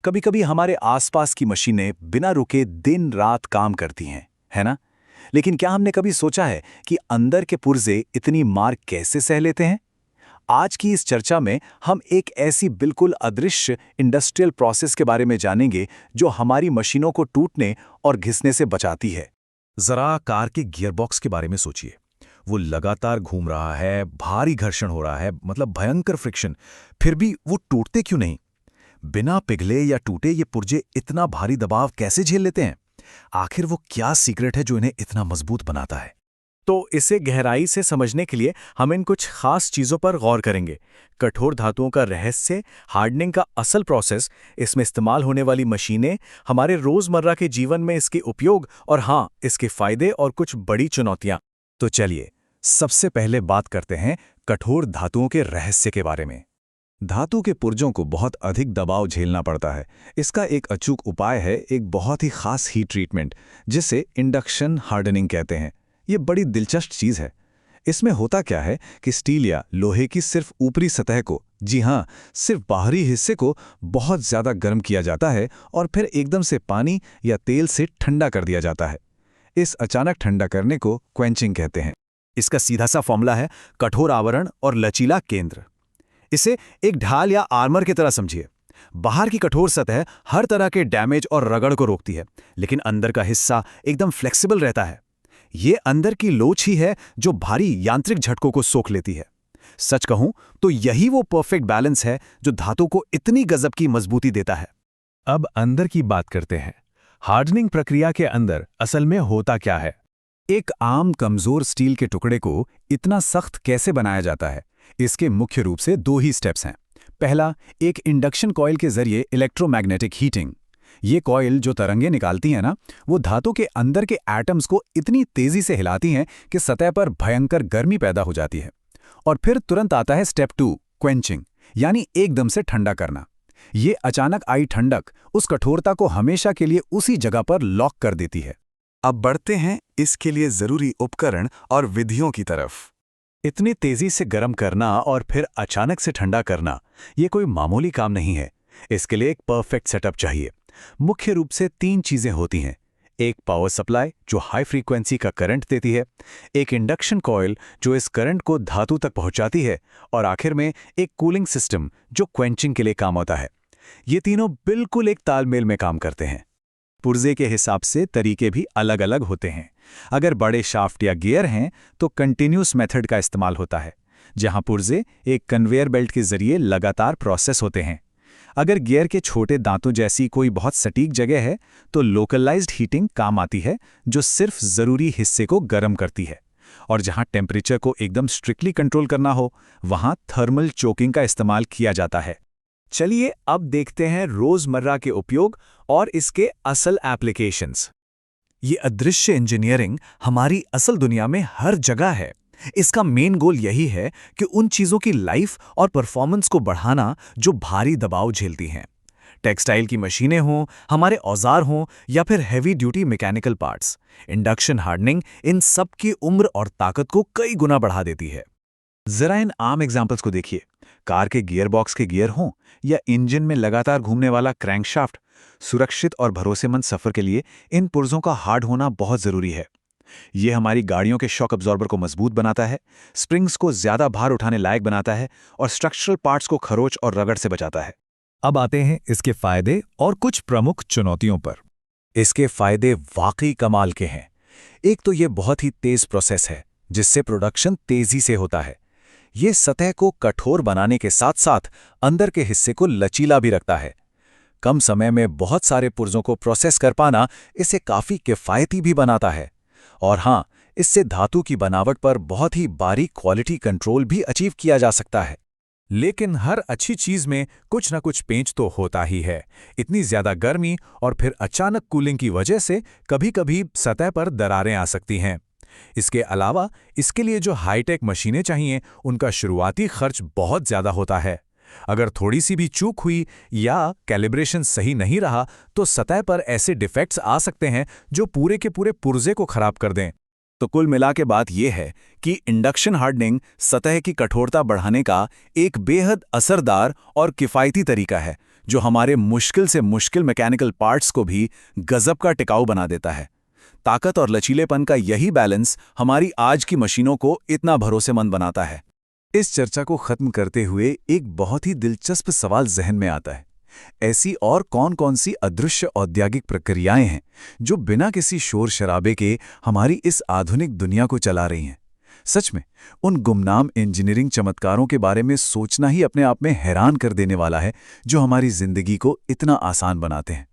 कभी कभी हमारे आसपास की मशीनें बिना रुके दिन रात काम करती हैं, है ना? लेकिन क्या हमने कभी सोचा है कि अंदर के पुर्जे इतनी मार कैसे सह लेते हैं? आज की इस चर्चा में हम एक ऐसी बिल्कुल अदृश्य इंडस्ट्रियल प्रोसेस के बारे में जानेंगे जो हमारी मशीनों को टूटने और घिसने से बचाती है। जरा कार के गियरबॉक्स के बारे में सोचिए। वो लगातार घूम रहा है, भारी घर्षण हो रहा है, मतलब भयंकर फ्रिक्शन। फिर भी वो टूटते क्यों नहीं? बिना पिघले या टूटे ये पुर्जे इतना भारी दबाव कैसे झेल लेते हैं? आखिर वो क्या सीक्रेट है जो इन्हें इतना मजबूत बनाता है? तो इसे गहराई से समझने के लिए हम इन कुछ खास चीजों पर गौर करेंगे। कठोर धातुओं का रहस्य, हार्डनिंग का असल प्रोसेस, इसमें इस्तेमाल होने वाली मशीनें, हमारे रोजमर्रा के जीवन में इसके उपयोग और हाँ, इसके फायदे और कुछ बड़ी चुनौतियां। तो चलिए, सबसे पहले बात करते हैं कठोर धातुओं के रहस्य के बारे में। धातु के पुर्जों को बहुत अधिक दबाव झेलना पड़ता है। इसका एक अचूक उपाय है एक बहुत ही खास हीट ट्रीटमेंट, जिसे इंडक्शन हार्डनिंग कहते हैं। ये बड़ी दिलचस्प चीज़ है। इसमें होता क्या है कि स्टील या लोहे की सिर्फ ऊपरी सतह को, जी हाँ, सिर्फ बाहरी हिस्से को बहुत ज़्यादा गर्म किया जाता है और फिर एकदम से पानी या तेल से ठंडा कर दिया जाता है। इस अचानक ठंडा करने को क्वेंचिंग कहते हैं। इसका सीधा सा फॉर्मूला है कठोर आवरण और लचीला केंद्र। इसे एक ढाल या आर्मर की तरह समझिए। बाहर की कठोर सतह हर तरह के डैमेज और रगड़ को रोकती है, लेकिन अंदर का हिस्सा एकदम फ्लेक्सिबल रहता है। ये अंदर की लोच ही है जो भारी यांत्रिक झटकों को सोख लेती है। सच कहूं तो यही वो परफेक्ट बैलेंस है जो धातु को इतनी गजब की मजबूती देता है। अब अंदर की बात करते हैं। हार्डनिंग प्रक्रिया के अंदर असल में होता क्या है? एक आम कमजोर स्टील के टुकड़े को इतना सख्त कैसे बनाया जाता है? इसके मुख्य रूप से दो ही स्टेप्स हैं। पहला, एक इंडक्शन कॉइल के जरिए इलेक्ट्रोमैग्नेटिक हीटिंग। ये कॉइल जो तरंगे निकालती है ना, वो धातु के अंदर के एटम्स को इतनी तेजी से हिलाती हैं कि सतह पर भयंकर गर्मी पैदा हो जाती है। और फिर तुरंत आता है स्टेप 2, क्वेंचिंग, यानी एकदम से ठंडा करना। ये अचानक आई ठंडक उस कठोरता को हमेशा के लिए उसी जगह पर लॉक कर देती है। अब बढ़ते हैं इसके लिए जरूरी उपकरण और विधियों की तरफ। इतनी तेजी से गर्म करना और फिर अचानक से ठंडा करना, ये कोई मामूली काम नहीं है। इसके लिए एक परफेक्ट सेटअप चाहिए। मुख्य रूप से 3 चीजें होती हैं। एक पावर सप्लाई जो हाई फ्रीक्वेंसी का करंट देती है, एक इंडक्शन कॉइल जो इस करंट को धातु तक पहुंचाती है, और आखिर में एक कूलिंग सिस्टम जो क्वेंचिंग के लिए काम आता है। ये तीनों बिल्कुल एक तालमेल में काम करते हैं। पुर्जे के हिसाब से तरीके भी अलग अलग होते हैं। अगर बड़े शाफ्ट या गियर हैं तो कंटिन्यूस मेथड का इस्तेमाल होता है, जहां पुर्जे एक कन्वेयर बेल्ट के जरिए लगातार प्रोसेस होते हैं। अगर गियर के छोटे दांतों जैसी कोई बहुत सटीक जगह है तो लोकलाइज्ड हीटिंग काम आती है, जो सिर्फ जरूरी हिस्से को गर्म करती है। और जहां टेम्परेचर को एकदम स्ट्रिक्टली कंट्रोल करना हो, वहां थर्मल चोकिंग का इस्तेमाल किया जाता है। चलिए अब देखते हैं रोजमर्रा के उपयोग और इसके असल एप्लीकेशंस। ये अदृश्य इंजीनियरिंग हमारी असल दुनिया में हर जगह है। इसका मेन गोल यही है कि उन चीज़ों की लाइफ और परफॉर्मेंस को बढ़ाना जो भारी दबाव झेलती हैं। टेक्सटाइल की मशीनें हों, हमारे औजार हों या फिर heavy duty mechanical parts, induction hardening इन सब की उम्र और ताकत को कई गुना बढ़ा देती है। जरा इन आम एग्जाम्पल्स को देखिए। कार के गियरबॉक्स के गियर हों या इंजन में लगातार घूमने वाला क्रैंकशाफ्ट, सुरक्षित और भरोसेमंद सफर के लिए इन पुर्जों का हार्ड होना बहुत जरूरी है। ये हमारी गाड़ियों के शॉक अब्जॉर्बर को मजबूत बनाता है, स्प्रिंग्स को ज्यादा भार उठाने लायक बनाता है और स्ट्रक्चरल पार्ट्स को खरोच और रगड़ से बचाता है। अब आते हैं इसके फायदे और कुछ प्रमुख चुनौतियों पर। इसके फायदे वाकई कमाल के हैं। एक तो ये बहुत ही तेज प्रोसेस है, जिससे प्रोडक्शन तेजी से होता है। ये सतह को कठोर बनाने के साथ साथ अंदर के हिस्से को लचीला भी रखता है। कम समय में बहुत सारे पुर्जों को प्रोसेस कर पाना इसे काफी किफायती भी बनाता है। और हाँ, इससे धातु की बनावट पर बहुत ही बारीक क्वालिटी कंट्रोल भी अचीव किया जा सकता है। लेकिन हर अच्छी चीज में कुछ न कुछ पेंच तो होता ही है। इतनी ज्यादा गर्मी और फिर अचानक कूलिंग की वजह से कभी-कभी सतह पर दरारें आ सकती हैं। इसके अलावा इसके लिए जो हाईटेक मशीनें चाहिए, उनका शुरुआती खर्च बहुत ज्यादा होता है। अगर थोड़ी सी भी चूक हुई या कैलिब्रेशन सही नहीं रहा तो सतह पर ऐसे डिफेक्ट्स आ सकते हैं जो पूरे के पूरे पुर्जे को खराब कर दें। तो कुल मिला के बात यह है कि इंडक्शन हार्डनिंग सतह की कठोरता बढ़ाने का एक बेहद असरदार और किफ़ायती तरीका है, जो हमारे मुश्किल से मुश्किल मैकेनिकल पार्ट्स को भी गजब का टिकाऊ बना देता है। ताकत और लचीलेपन का यही बैलेंस हमारी आज की मशीनों को इतना भरोसेमंद बनाता है। इस चर्चा को खत्म करते हुए एक बहुत ही दिलचस्प सवाल जहन में आता है। ऐसी और कौन-कौन सी अदृश्य औद्योगिक प्रक्रियाएं हैं जो बिना किसी शोर शराबे के हमारी इस आधुनिक दुनिया को चला रही हैं? सच में, उन गुमनाम इंजीनियरिंग चमत्कारों के बारे में सोचना ही अपने आप में हैरान कर देने वाला है, जो हमारी जिंदगी को इतना आसान बनाते हैं।